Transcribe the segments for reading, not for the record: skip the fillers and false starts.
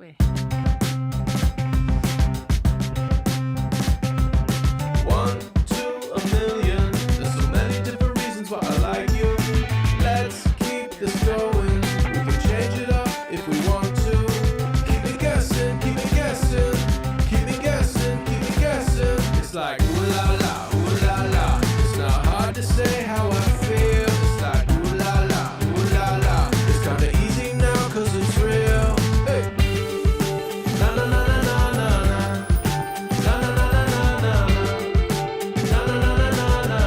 Wait. 1 to a million. There's so many different reasons why I like you. Let's keep this going. We can change it up if we want to. Keep it guessing, keep it guessing. Keep it guessing, keep it guessing. It's like ooh la la, ooh la la. It's not hard to say how I feel. It's like ooh la la, ooh la la. It's kinda easy now 'cause it's real. Hey. Na na na na na na na. Na na na na na na. Na na na na na na.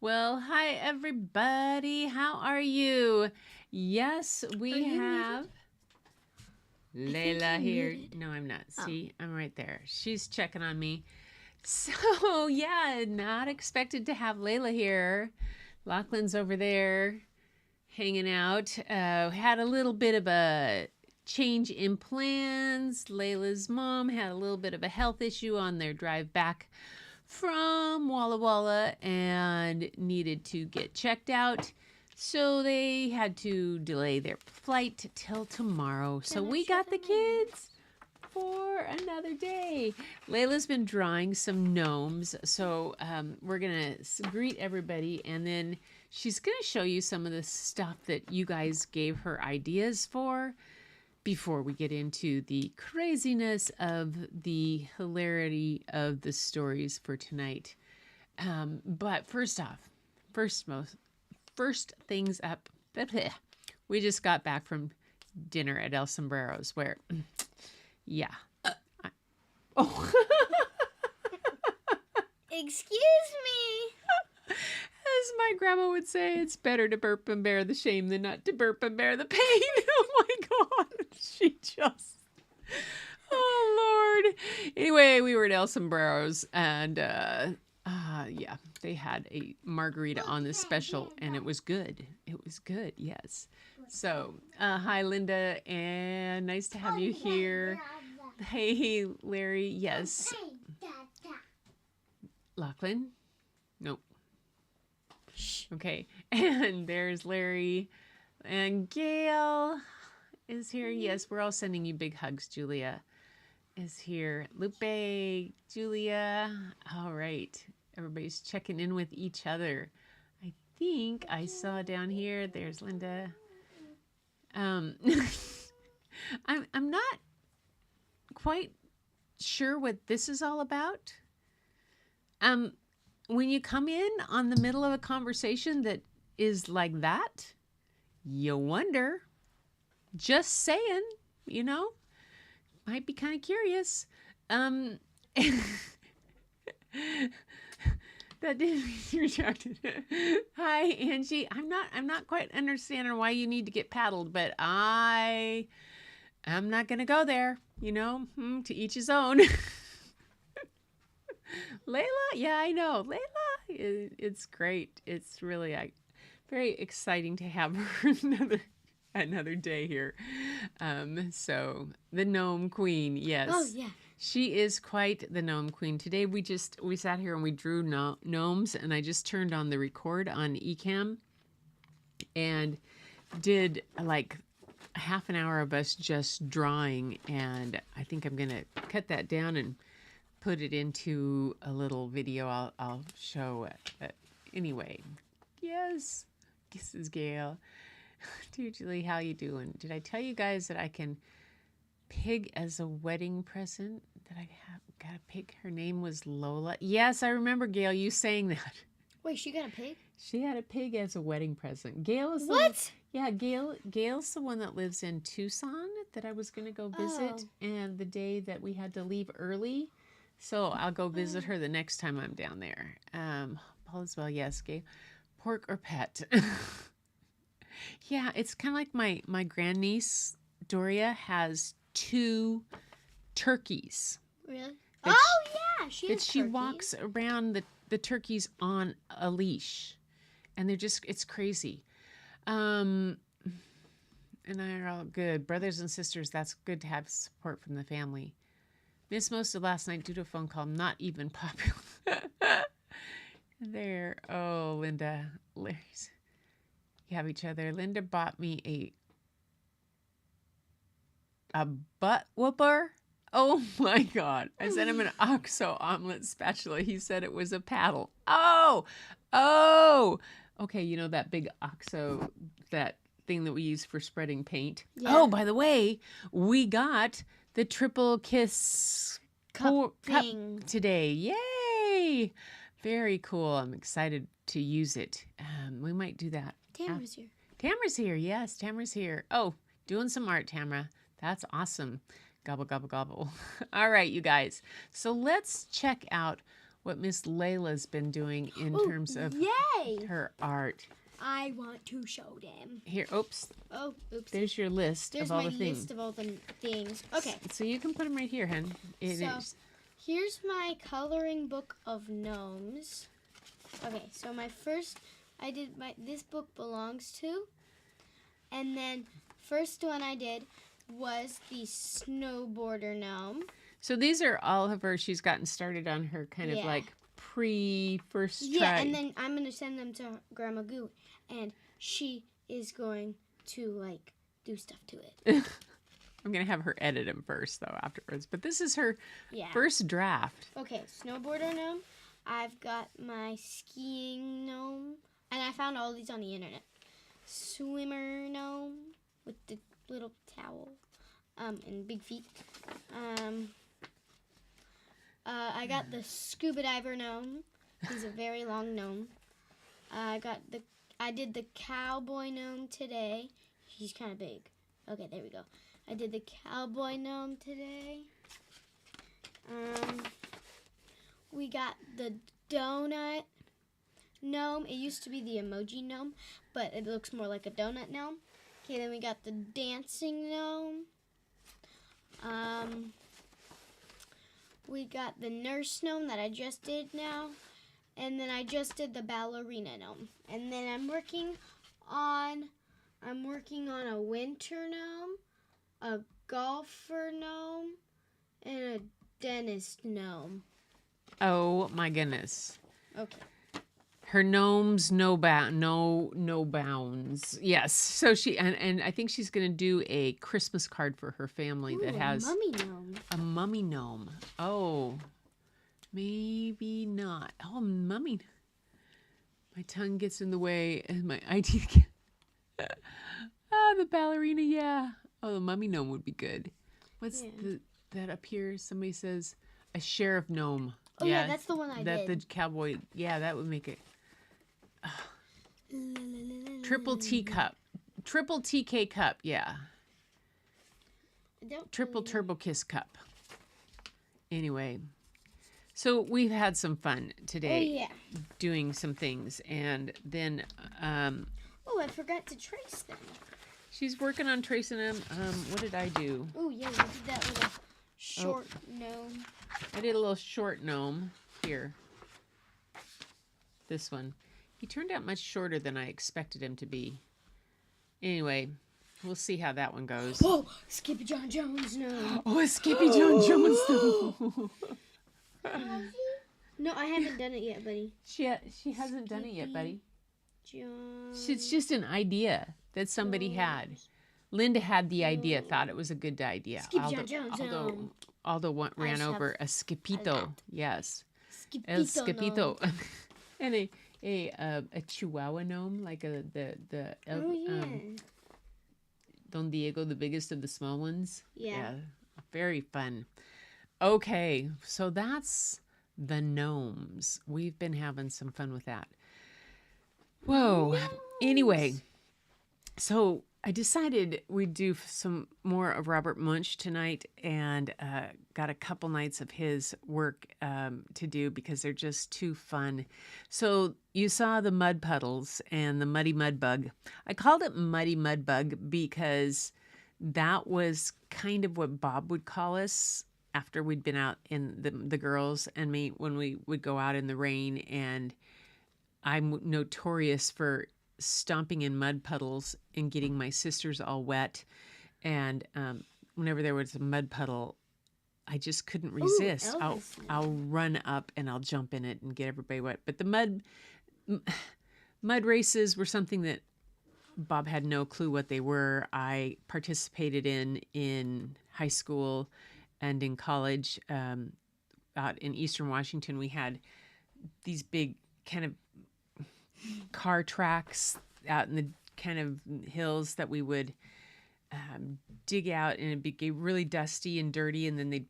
Well, hi everybody. How are you? Yes, we have Layla here. No, I'm not. See, I'm right there. She's checking on me. So, yeah, not expected to have Layla here. Lachlan's over there hanging out. Had a little bit of a change in plans. Layla's mom had a little bit of a health issue on their drive back from Walla Walla and needed to get checked out. So they had to delay their flight till tomorrow. So we got the kids for another day. Layla's been drawing some gnomes. So we're going to greet everybody, and then she's going to show you some of the stuff that you guys gave her ideas for before we get into the craziness of the hilarity of the stories for tonight. But first things up, we just got back from dinner at El Sombreros where, yeah. Excuse me. As my grandma would say, it's better to burp and bear the shame than not to burp and bear the pain. Oh my God. She just, oh Lord. Anyway, we were at El Sombreros and, yeah, they had a margarita on the special and it was good. It was good. Yes. So, hi Linda, and nice to have you here. Hey, Larry. Yes. Lachlan? Nope. Okay, and there's Larry, and Gail is here. Yes, we're all sending you big hugs. Julia is here. Lupe, Julia. All right, everybody's checking in with each other. I think I saw down here. There's Linda. I'm not quite sure what this is all about. When you come in on the middle of a conversation that is like that, you wonder. Just saying, you know, might be kind of curious. That didn't mean you retracted. Hi, Angie. I'm not quite understanding why you need to get paddled, but I'm not gonna go there. You know, to each his own. Layla, yeah, I know. Layla, it's great. It's really very exciting to have her another day here. So the gnome queen, yes. Oh yeah. She is quite the gnome queen. Today we sat here and we drew gnomes, and I just turned on the record on Ecamm and did like half an hour of us just drawing, and I think I'm gonna cut that down and put it into a little video. I'll show it. But anyway, yes, this is Gail. Dear Julie, how you doing? Did I tell you guys that I can pig as a wedding present? That I got a pig. Her name was Lola. Yes, I remember, Gail, you saying that. Wait, she got a pig? She had a pig as a wedding present. Gail is what? Gail's the one that lives in Tucson, that I was going to go visit, and the day that we had to leave early. So I'll go visit her the next time I'm down there. All is well, yes, Gabe. Pork or pet? Yeah, it's kind of like my grandniece, Doria, has 2 turkeys. Really? That Yeah, she has she turkeys. walks around the turkeys on a leash. And they're just, it's crazy. And I are all good. Brothers and sisters, that's good to have support from the family. Missed most of last night due to a phone call. Not even popular. There. Oh, Linda. Larry's. You have each other. Linda bought me a butt whooper. Oh my God. I sent him an OXO omelet spatula. He said it was a paddle. Oh. Okay, you know that big OXO, that thing that we use for spreading paint? Yeah. Oh, by the way, we got the triple kiss Cup cup thing. today. Yay! Very cool. I'm excited to use it. We might do that. Tamara's here. Tamara's here. Yes, Tamara's here. Oh, doing some art, Tamara. That's awesome. Gobble, gobble, gobble. All right, you guys. So let's check out what Miss Layla's been doing in terms of Yay! her art. I want to show them. Here, oops. Oh, oops. There's your list There's of all my the things. list of all the things. Okay. So you can put them right here, hun. It So- is. Here's my coloring book of gnomes. Okay, so this book belongs to, and then first one I did was the snowboarder gnome. So these are all of her. She's gotten started on her kind of Yeah. like first try. Yeah, and then I'm gonna send them to Grandma Goo, and she is going to like do stuff to it. I'm going to have her edit them first, though, afterwards. But this is her Yeah. first draft. Okay, snowboarder gnome. I've got my skiing gnome, and I found all these on the internet. Swimmer gnome with the little towel, and big feet. I got the scuba diver gnome. He's a very long gnome. I did the cowboy gnome today. He's kind of big. Okay, there we go. I did the cowboy gnome today. We got the donut gnome. It used to be the emoji gnome, but it looks more like a donut gnome. Okay, then we got the dancing gnome. We got the nurse gnome that I just did now. And then I just did the ballerina gnome. And then I'm working on a winter gnome, a golfer gnome, and a dentist gnome. Oh, my goodness. Okay. Her gnomes, no bounds. Yes. So she, and I think she's going to do a Christmas card for her family that has a mummy gnome. a mummy gnome. Oh, maybe not. Oh, mummy. My tongue gets in the way and my IT. The ballerina, yeah. Oh, the mummy gnome would be good. What's that up here? Somebody says a sheriff gnome. Oh, yeah, that's the one I did. The cowboy. Yeah, that would make it. Triple teacup. Triple TK cup, yeah. Triple turbo kiss cup. Anyway. So we've had some fun today doing some things. And then I forgot to trace them. she's working on tracing them. What did I do? Oh, yeah, we did that little short gnome. I did a little short gnome here. This one. He turned out much shorter than I expected him to be. Anyway, we'll see how that one goes. Oh, Skippy John Jones gnome. Oh, a Skippy John Jones gnome. No, I haven't done it yet, buddy. She hasn't done it yet, buddy. John. It's just an idea that somebody had. Linda had the idea, thought it was a good idea. Skippy John Jones gnome. Aldo ran just over have a Skipito. Yes. Skippito El Skipito. And a Chihuahua gnome, like Don Diego, the biggest of the small ones. Yeah. Very fun. Okay, so that's the gnomes. We've been having some fun with that. Whoa. Anyway, so I decided we'd do some more of Robert Munsch tonight, and got a couple nights of his work to do because they're just too fun. So you saw the mud puddles and the muddy mud bug. I called it muddy mud bug because that was kind of what Bob would call us after we'd been out in the girls and me when we would go out in the rain. And I'm notorious for stomping in mud puddles and getting my sisters all wet. And whenever there was a mud puddle, I just couldn't resist. I'll run up and I'll jump in it and get everybody wet. But the mud races were something that Bob had no clue what they were. I participated in high school and in college. Out in Eastern Washington, we had these big kind of car tracks out in the kind of hills that we would dig out, and it'd be really dusty and dirty, and then they'd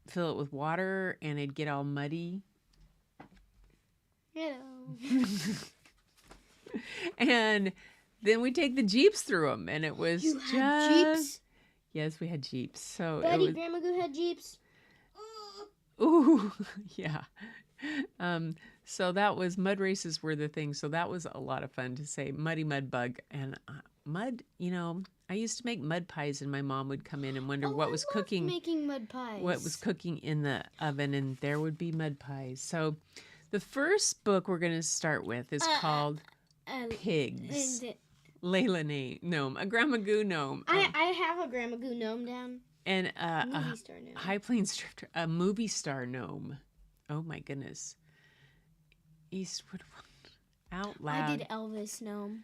fill it with water and it'd get all muddy. Hello. And then we'd take the Jeeps through them, and it was had Jeeps? Yes, we had Jeeps. So Buddy, Grandma Goo had Jeeps. Ooh, yeah. So that was mud races were the thing. So that was a lot of fun to say muddy mud bug and mud. I used to make mud pies, and my mom would come in and wonder what was cooking. Making mud pies. What was cooking in the oven, and there would be mud pies. So the first book we're going to start with is called Pigs. Layla Gnome, a Grandma Goo gnome. I have a Grandma Goo gnome down. And Movie star gnome. High Plains Drifter, a movie star gnome. Oh my goodness. Eastwood out loud. I did Elvis gnome.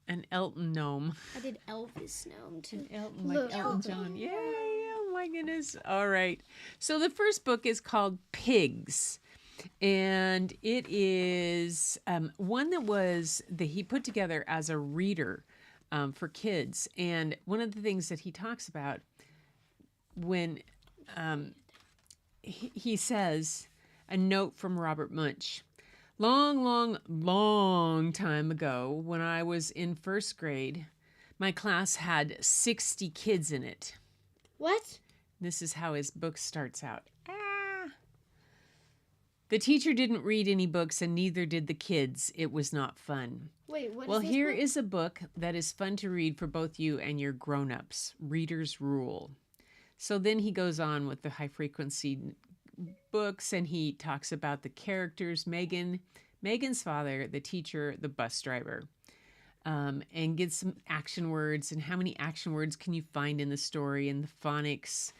An Elton gnome. I did Elvis gnome too. An Elton, like Elton John. Yay! Oh my goodness. All right. So the first book is called Pigs. And it is one that he put together as a reader for kids. And one of the things that he talks about when he says, a note from Robert Munsch. Long time ago, when I was in first grade, my class had 60 kids in it. What? This is how his book starts out. The teacher didn't read any books, and neither did the kids. It was not fun. Wait, what is Well, this here book? is a book that is fun to read for both you and your grown-ups. Reader's Rule. So then he goes on with the high-frequency books, and he talks about the characters, Megan's father, the teacher, the bus driver, and gives some action words, and how many action words can you find in the story, and the phonics,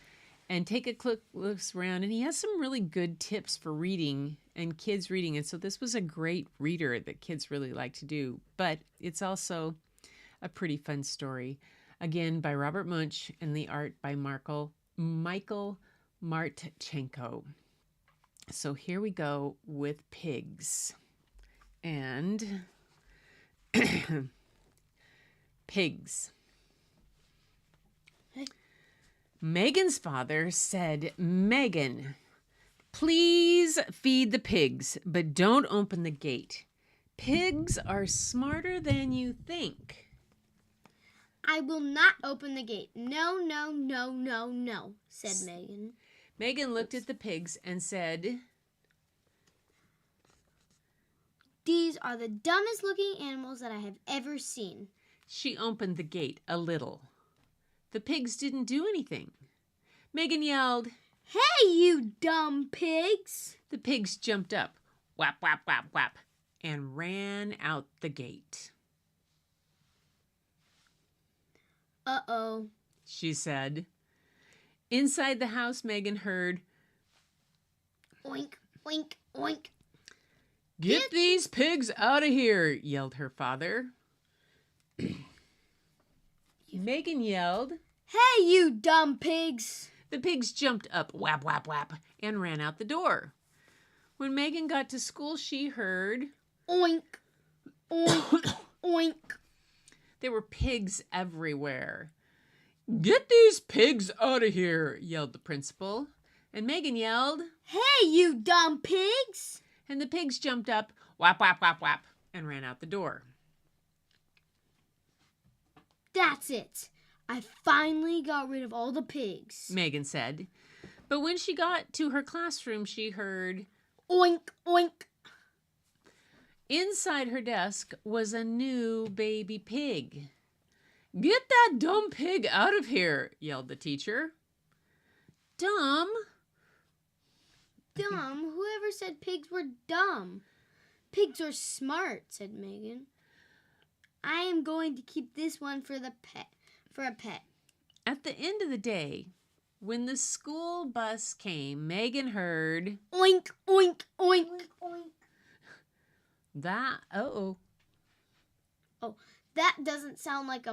and take a quick look around. And he has some really good tips for reading and kids reading. And so this was a great reader that kids really like to do, but it's also a pretty fun story. Again, by Robert Munsch, and the art by Michael Martchenko. So here we go with Pigs. And Pigs. Megan's father said, Megan, please feed the pigs, but don't open the gate. Pigs are smarter than you think. I will not open the gate. No, said Megan. Megan looked at the pigs and said, These are the dumbest looking animals that I have ever seen. She opened the gate a little. The pigs didn't do anything. Megan yelled, Hey, you dumb pigs! The pigs jumped up, whap, whap, whap, whap, and ran out the gate. Uh-oh, she said. Inside the house, Megan heard, Oink, oink, oink. Get these pigs out of here, yelled her father. Megan yelled, Hey, you dumb pigs! The pigs jumped up, whap, whap, whap, and ran out the door. When Megan got to school, she heard, Oink, oink, oink. There were pigs everywhere. Get these pigs out of here, yelled the principal. And Megan yelled, Hey, you dumb pigs! And the pigs jumped up, whap, whap, whap, whap, and ran out the door. That's it. I finally got rid of all the pigs. Megan said. But when she got to her classroom, she heard, Oink, oink. inside her desk was a new baby pig. Get that dumb pig out of here, yelled the teacher. Dumb? Dumb? Whoever said pigs were dumb? Pigs are smart, said Megan. I am going to keep this one for a pet. At the end of the day, when the school bus came, Megan heard, Oink, oink, oink. that, uh-oh. Oh, that doesn't sound like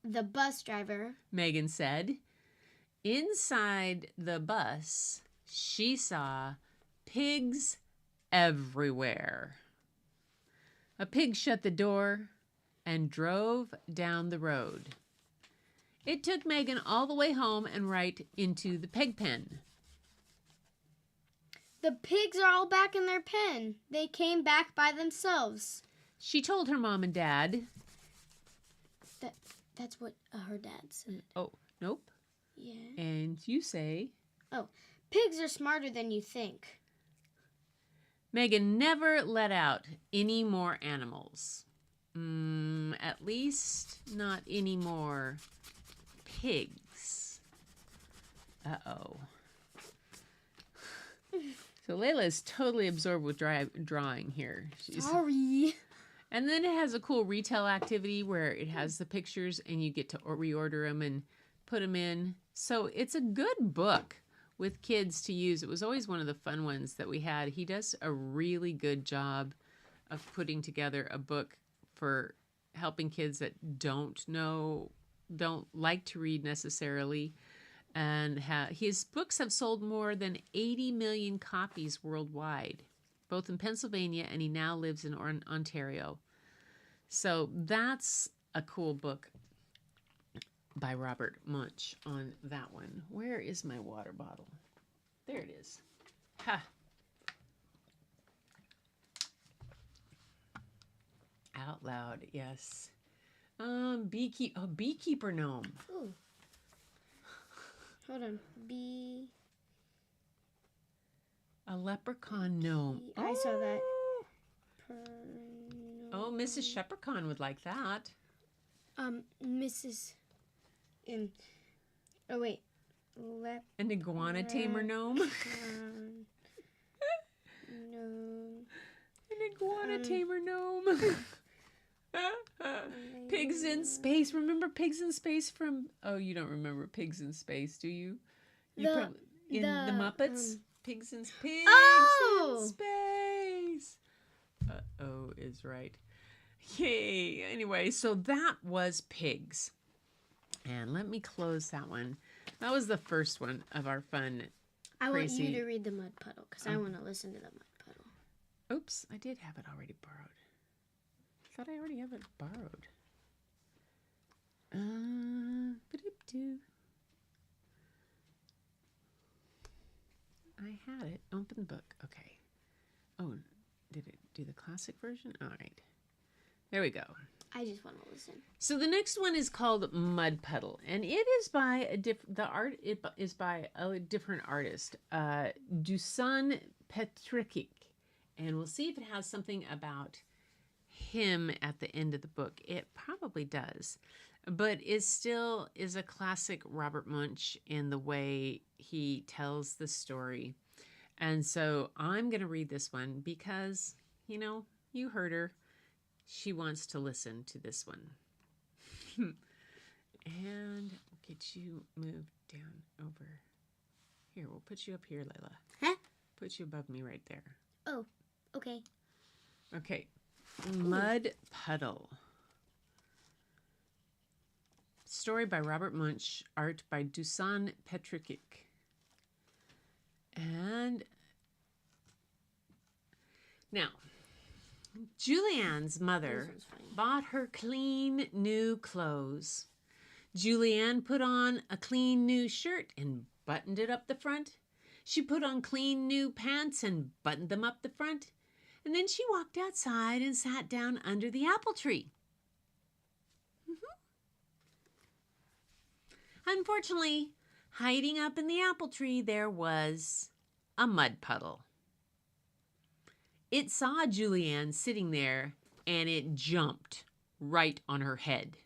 the bus driver. Megan said. Inside the bus, she saw pigs everywhere. A pig shut the door and drove down the road. It took Megan all the way home and right into the pig pen. The pigs are all back in their pen. They came back by themselves. She told her mom and dad. That's what her dad said. Oh, nope. Yeah. And you say? Oh, pigs are smarter than you think. Megan never let out any more animals. At least not any more pigs. Uh-oh. So Layla is totally absorbed with drawing here. Sorry. And then it has a cool retail activity where it has the pictures and you get to reorder them and put them in. So it's a good book with kids to use. It was always one of the fun ones that we had. He does a really good job of putting together a book for helping kids that don't like to read necessarily. And his books have sold more than 80 million copies worldwide, both in Pennsylvania, and he now lives in Ontario. So that's a cool book by Robert Munsch on that one. Where is my water bottle? There it is. Ha! Out loud, yes. Beekeeper gnome. Ooh. Hold on. A leprechaun gnome. I saw that. Oh, Mrs. Shepherdcon would like that. Mrs. Oh wait. An iguana tamer gnome. No. An iguana tamer gnome. Pigs in Space. Remember Pigs in Space from... Oh, you don't remember Pigs in Space, do you? The Muppets? Pigs in Space. Uh-oh is right. Yay. Anyway, so that was pigs. And let me close that one. That was the first one of our fun, I want crazy... you to read the mud puddle because I want to listen to the mud puddle. Oops, I did have it already borrowed. I thought I already have it borrowed. Ba-doop-doo. I had it. Open the book. Okay. Oh, did it do the classic version? All right. There we go. I just want to listen. So the next one is called Mud Puddle, and it is by the art is by a different artist, Dusan Petrikic, and we'll see if it has something about him at the end of the book. It probably does, but it still is a classic Robert Munsch in the way he tells the story. And so I'm going to read this one because, you know, you heard her. She wants to listen to this one. And we'll get you moved down over here. We'll put you up here, Layla. Huh? Put you above me right there. Oh, okay. Okay. Mud Puddle. Story by Robert Munsch. Art by Dusan Petrikic. And now, Julianne's mother bought her clean new clothes. Julianne put on a clean new shirt and buttoned it up the front. She put on clean new pants and buttoned them up the front. And then she walked outside and sat down under the apple tree. Unfortunately, hiding up in the apple tree, there was a mud puddle. It saw Julianne sitting there, and it jumped right on her head.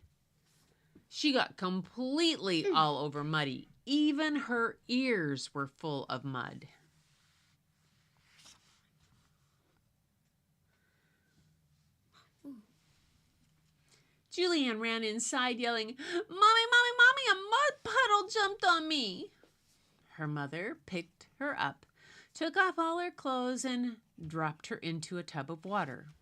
She got completely all over muddy. Even her ears were full of mud. Julianne ran inside yelling, "Mommy, Mommy, Mommy, a mud puddle jumped on me." Her mother picked her up, took off all her clothes, and dropped her into a tub of water.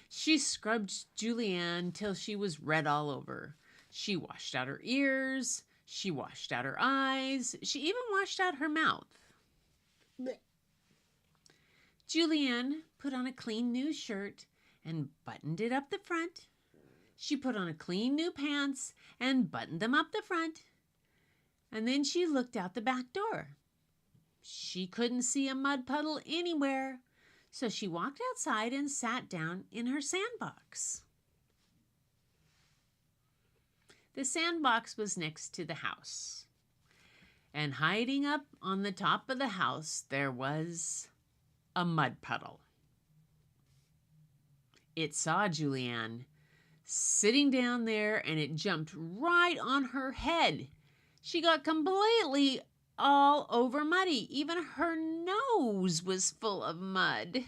She scrubbed Julianne till she was red all over. She washed out her ears. She washed out her eyes. She even washed out her mouth. Blech. Julianne put on a clean new shirt and buttoned it up the front. She put on a clean new pants and buttoned them up the front. And then she looked out the back door. She couldn't see a mud puddle anywhere, so she walked outside and sat down in her sandbox. The sandbox was next to the house. And hiding up on the top of the house, there was a mud puddle. It saw Julianne sitting down there, and it jumped right on her head. She got completely all over muddy. Even her nose was full of mud.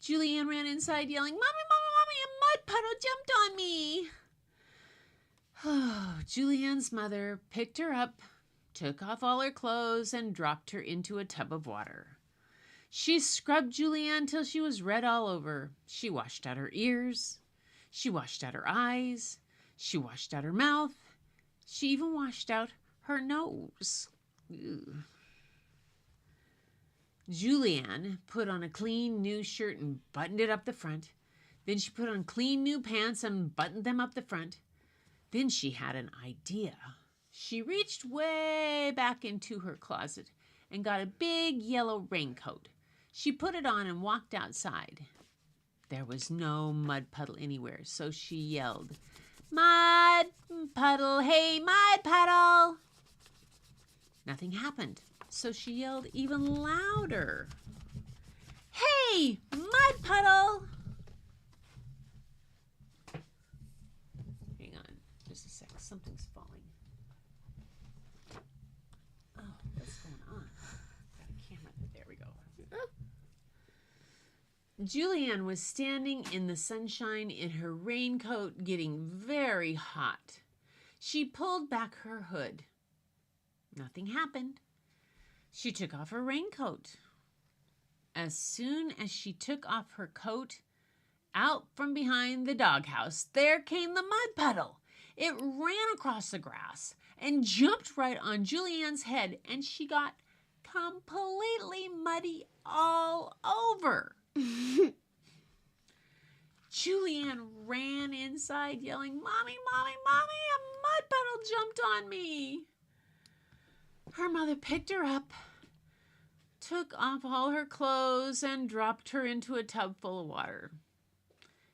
Julianne ran inside yelling, "Mommy, Mommy, Mommy, a mud puddle jumped on me." Julianne's mother picked her up, took off all her clothes, and dropped her into a tub of water. She scrubbed Julianne till she was red all over. She washed out her ears. She washed out her eyes. She washed out her mouth. She even washed out her nose. Ew. Julianne put on a clean new shirt and buttoned it up the front. Then she put on clean new pants and buttoned them up the front. Then she had an idea. She reached way back into her closet and got a big yellow raincoat. She put it on and walked outside. There was no mud puddle anywhere, so she yelled, "Mud puddle, hey, mud puddle!" Nothing happened, so she yelled even louder, "Hey, mud puddle!" Hang on, just a sec, something's falling. Oh, what's going on? Got a camera, there we go. Julianne was standing in the sunshine in her raincoat, getting very hot. She pulled back her hood. Nothing happened. She took off her raincoat. As soon as she took off her coat, out from behind the doghouse, there came the mud puddle. It ran across the grass and jumped right on Julianne's head, and she got completely muddy all over. Julianne ran inside yelling, "Mommy, Mommy, Mommy, a mud puddle jumped on me." Her mother picked her up, took off all her clothes, and dropped her into a tub full of water.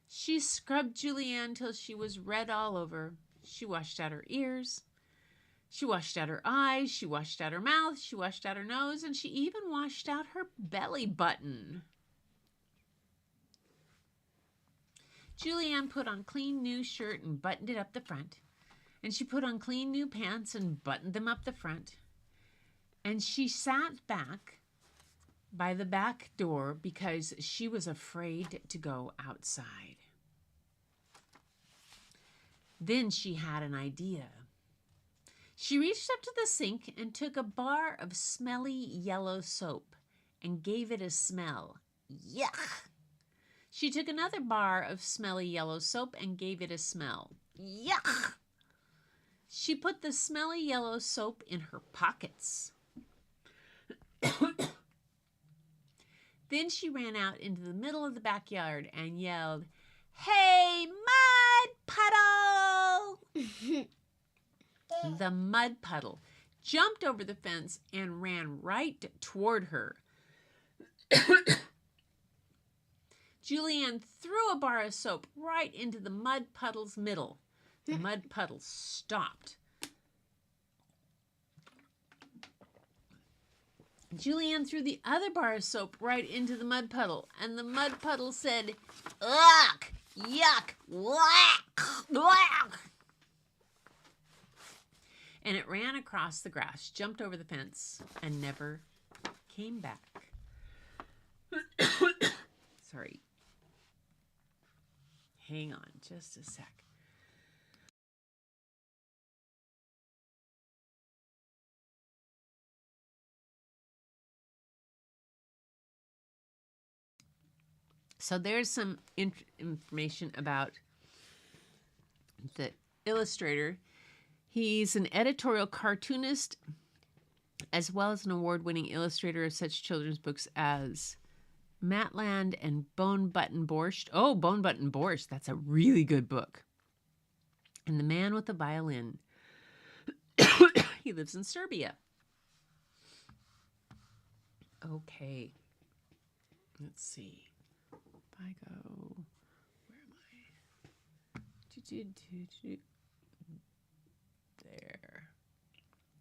She scrubbed Julianne till she was red all over. She washed out her ears. She washed out her eyes. She washed out her mouth. She washed out her nose, and she even washed out her belly button. Julianne put on clean new shirt and buttoned it up the front. And she put on clean new pants and buttoned them up the front. And she sat back by the back door because she was afraid to go outside. Then she had an idea. She reached up to the sink and took a bar of smelly yellow soap and gave it a smell. Yuck! She took another bar of smelly yellow soap and gave it a smell. Yuck! She put the smelly yellow soap in her pockets. Then she ran out into the middle of the backyard and yelled, "Hey, mud puddle!" The mud puddle jumped over the fence and ran right toward her. Julianne threw a bar of soap right into the mud puddle's middle. The mud puddle stopped. Julianne threw the other bar of soap right into the mud puddle, and the mud puddle said, "Ugh! Yuck! Whack! Whack!" And it ran across the grass, jumped over the fence, and never came back. Sorry. Hang on just a sec. So there's some information about the illustrator. He's an editorial cartoonist as well as an award-winning illustrator of such children's books as Matland and Bone Button Borscht. Oh, Bone Button Borscht. That's a really good book. And The Man with the Violin. He lives in Serbia. Okay. Let's see. If I go, where am I?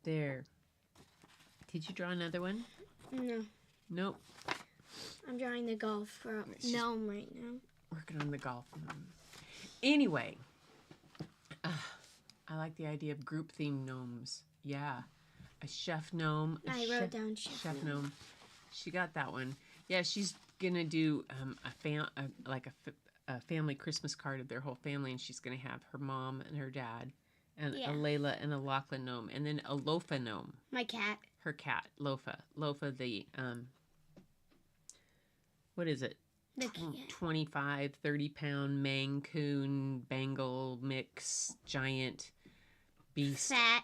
There. Did you draw another one? No. Nope. I'm drawing the golf gnome right now. Working on the golf gnome. Anyway, I like the idea of group themed gnomes. Yeah. A chef gnome. I wrote down chef gnome. She got that one. Yeah, she's gonna do a family Christmas card of their whole family, and she's gonna have her mom and her dad, and a Layla and a Lachlan gnome, and then a Lofa gnome. My cat. Her cat, Lofa. Lofa, the what is it? The cat. 25, 30-pound Mancoon Bengal mix giant beast. Fat.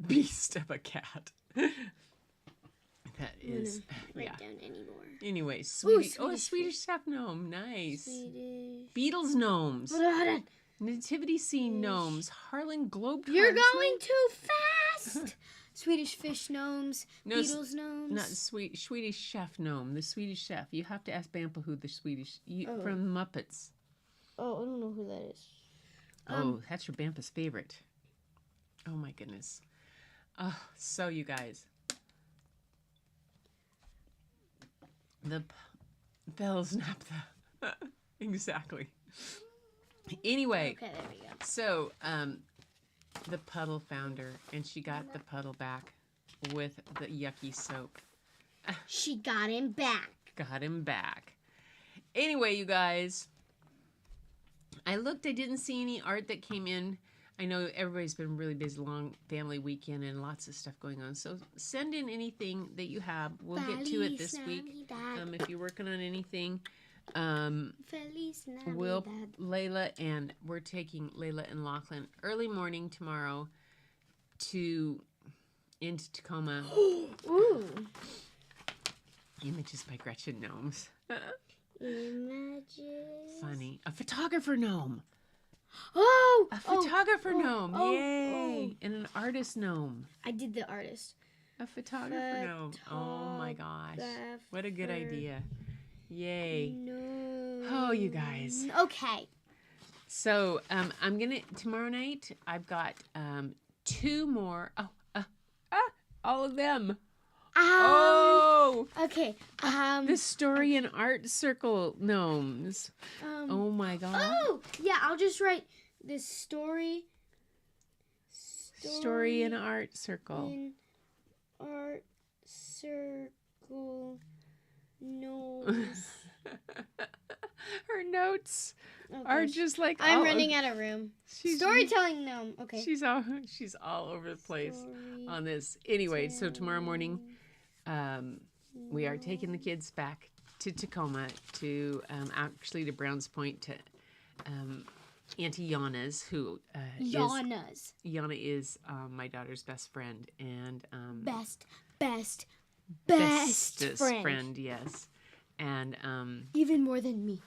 Beast of a cat. That is, Write down anymore. Anyway, Swedish Swedish chef gnome, nice. Swedish. Beatles gnomes, Hold on. nativity scene gnomes, Harlan Globetrotters. You're going too fast. Swedish fish gnomes, No, Beatles gnomes. Not Swedish chef gnome. The Swedish chef. You have to ask Bampa who the Swedish from Muppets. Oh, I don't know who that is. Oh, that's your Bampa's favorite. Oh my goodness. Oh, so you guys. The bells nap the exactly. Anyway, Okay, there we go. so the puddle found her, and she got the puddle back with the yucky soap. She got him back. Got him back. Anyway, you guys, I didn't see any art that came in. I know everybody's been really busy, long family weekend, and lots of stuff going on. So send in anything that you have. We'll get to it this week. If you're working on anything, we're taking Layla and Lachlan early morning tomorrow into Tacoma. Ooh. Images by Gretchen Gnomes. Images. Funny. A photographer gnome. Oh! A photographer gnome. oh, Yay. And an artist gnome. I did the artist. A photographer gnome. Oh my gosh. What a good idea. Yay. No. Oh, you guys. Okay. So, tomorrow night, I've got 2 more. All of them. Oh. Okay. The story and art circle gnomes. Oh my god. Oh, yeah, I'll just write this story. Story and art circle. In art circle gnomes. Her notes are just like I'm running out of room. Storytelling gnome. Okay. She's all over the place on this. Anyway, so tomorrow morning, we are taking the kids back to Tacoma to actually to Browns Point to Auntie Yana's, who Yana is my daughter's best friend and bestest friend, yes. And even more than me.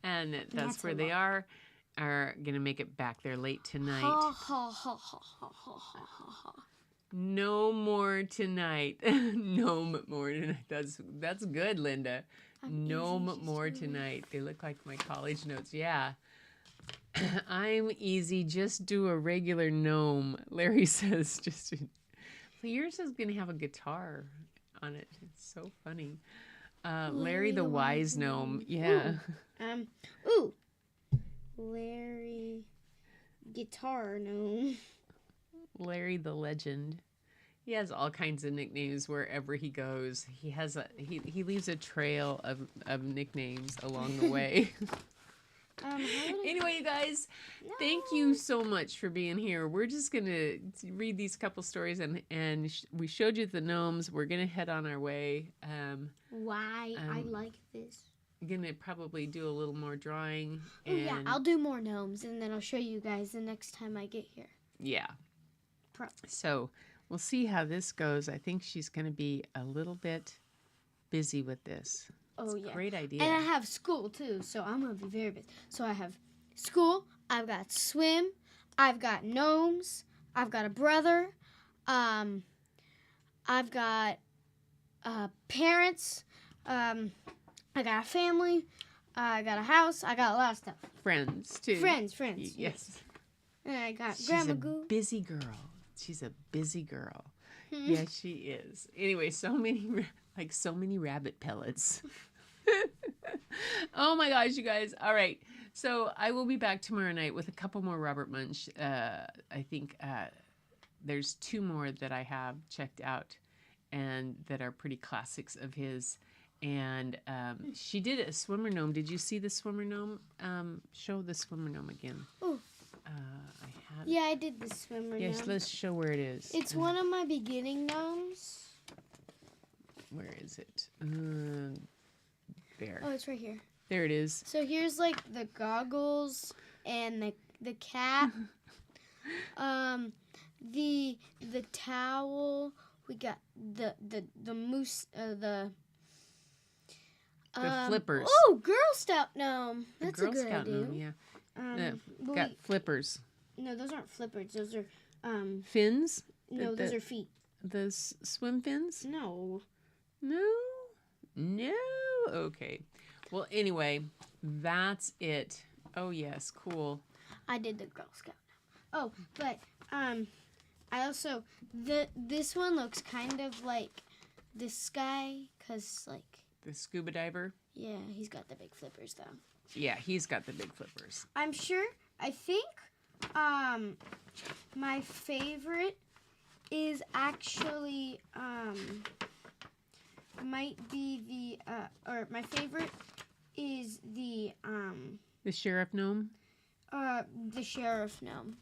And that's where they are gonna make it back there late tonight. No more tonight. No more tonight. That's good, Linda. No more tonight. They look like my college notes. Yeah. I'm easy. Just do a regular gnome. Larry says Yours is going to have a guitar on it. It's so funny. Larry the Wise Gnome. Yeah. Ooh. Larry Guitar Gnome. Larry the Legend. He has all kinds of nicknames wherever he goes. He has he leaves a trail of nicknames along the way. Anyway, you guys, thank you so much for being here. We're just gonna read these couple stories, and we showed you the gnomes. We're gonna head on our way. Why I like this. I'm gonna probably do a little more drawing. Oh yeah, I'll do more gnomes, and then I'll show you guys the next time I get here. Yeah. So we'll see how this goes. I think she's gonna be a little bit busy with this. Oh, yeah. Great idea. And I have school, too, so I'm going to be very busy. So I have school, I've got swim, I've got gnomes, I've got a brother, I've got parents, I got a family, I got a house, I got a lot of stuff. Friends, too. Friends. Yes. And I got She's Grandma a Goo. busy girl. She's a busy girl. Yes, she is. Anyway, so many rabbit pellets. Oh my gosh, you guys. All right. So I will be back tomorrow night with a couple more Robert Munsch. I think there's 2 more that I have checked out and that are pretty classics of his. And she did a swimmer gnome. Did you see the swimmer gnome? Show the swimmer gnome again. Oh. I had. Yeah, I did the swimmer Yes, gnome. let's show where it is. It's one of my beginning gnomes. Where is it? There. Oh, it's right here. There it is. So here's like the goggles and the cap, the towel. We got the moose, the flippers. Oh, Girl Scout gnome. That's Girl a good Scout idea. gnome, yeah. But Got flippers. no, those aren't flippers. Those are Fins? no, those are feet. The swim fins? No. No. Okay. Well, anyway, that's it. Oh yes, cool. I did the Girl Scout. Oh, but I also this one looks kind of like this guy, cause like The scuba diver. yeah, he's got the big flippers though. Yeah, he's got the big flippers. I think my favorite is actually might be my favorite is the sheriff gnome. the sheriff gnome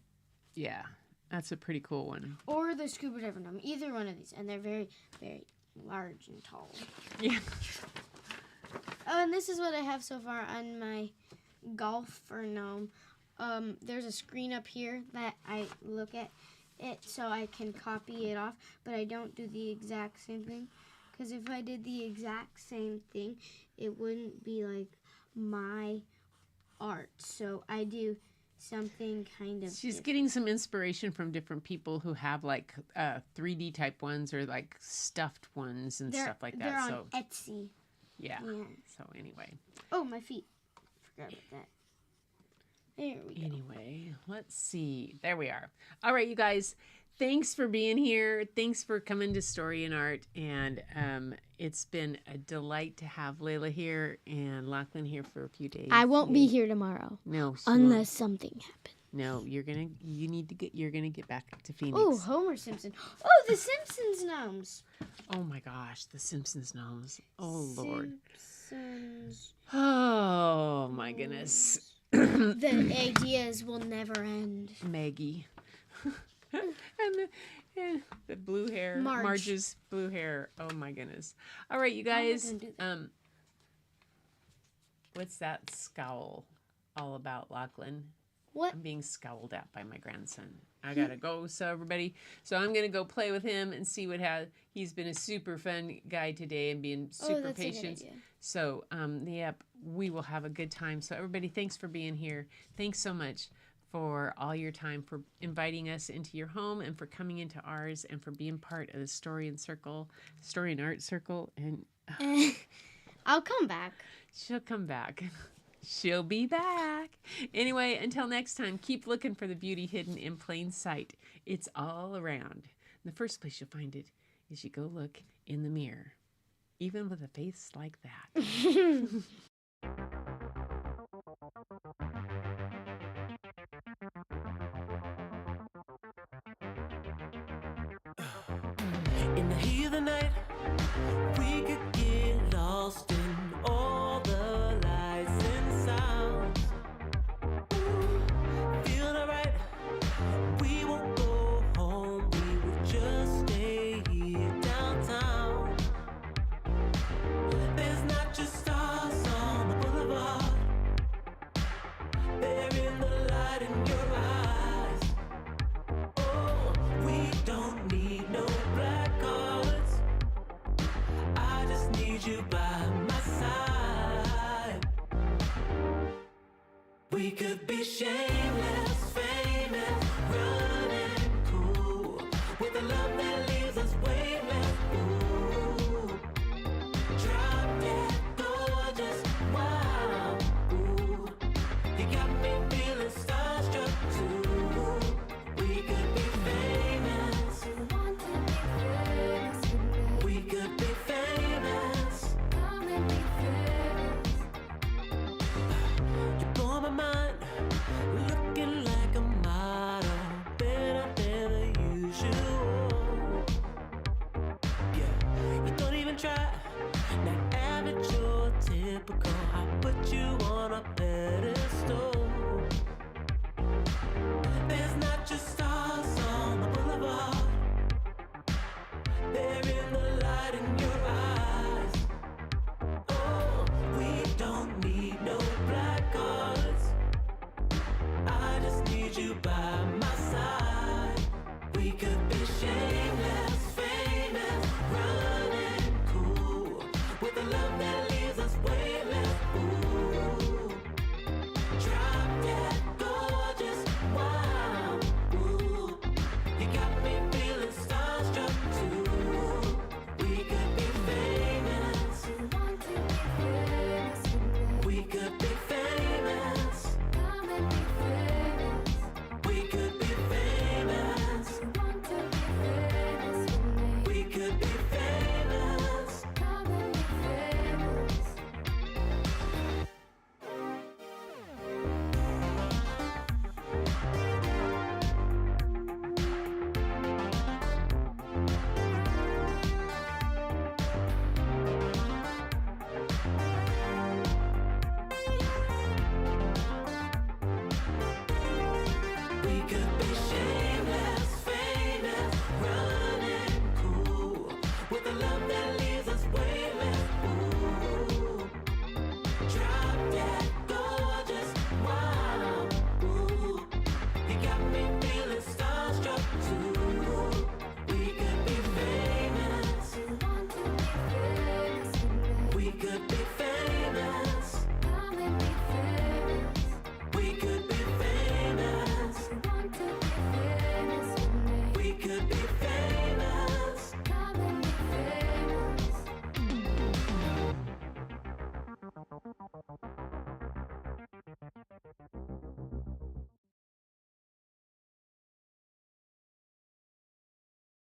Yeah, that's a pretty cool one. or the scuba diver gnome. Either one of these, and they're very, very large and tall. Yeah. Oh, and this is what I have so far on my golfer gnome. There's a screen up here that I look at it so I can copy it off, but I don't do the exact same thing. Because if I did the exact same thing, it wouldn't be like my art. So I do something kind of She's different. getting some inspiration from different people who have like 3D type ones or like stuffed ones and stuff like that. They're on So Etsy. yeah. Yeah. So anyway. Oh, my feet. Forgot about that. There we go. Anyway, let's see. There we are. All right, you guys. Thanks for being here. Thanks for coming to Story and Art. And it's been a delight to have Layla here and Lachlan here for a few days. I won't be here tomorrow. No, Unless something happens. no, you're gonna get back to Phoenix. Oh, Homer Simpson. Oh, the Simpsons gnomes. Oh my gosh, the Simpsons gnomes. Oh Lord. Simpsons. Oh my goodness. The ideas will never end. Maggie. and the blue hair. Marge. Marge's blue hair. Oh my goodness. All right, you How am I guys. gonna do that? What's that scowl all about, Lachlan? What? I'm being scowled at by my grandson. I gotta go, so I'm gonna go play with him and see he's been a super fun guy today and being super that's a good patient. idea. So, yep, we will have a good time. So everybody, thanks for being here. Thanks so much for all your time, for inviting us into your home and for coming into ours and for being part of the Story and Art Circle. And I'll come back. she'll come back. She'll be back. Anyway, until next time, keep looking for the beauty hidden in plain sight. It's all around. And the first place you'll find it is you go look in the mirror, even with a face like that. In the heat of the night, we could get lost in all the lights and sounds. Feeling alright, we won't go home, we will just stay here downtown. There's not just stars on the boulevard, they're in the light in your eyes. Oh, we don't need no black cards, I just need you by my side. We could be shameless, famous, running cool, with a love that leaves us weightless. Ooh, drop dead gorgeous, wow. Ooh, you got me feeling starstruck too. We could be famous. We could be famous. You blow my mind, looking like a model, better than the usual. Yeah, you don't even try, not average or typical. I put you on a pedestal. There's not just stars on the boulevard, they're in the light in your eyes. Oh, we don't need no black cards, I just need you by my side. We could be shameless, famous, running cool, with a love that leaves us weightless. Ooh, drop dead gorgeous, wow. Ooh, you got me feeling starstruck too. We could be famous. We could be famous. We could be famous. We could be famous. We could be shameless, famous, running cool, with a love that leaves us weightless. Ooh, drop dead gorgeous, wow. Ooh, you got me feeling starstruck too.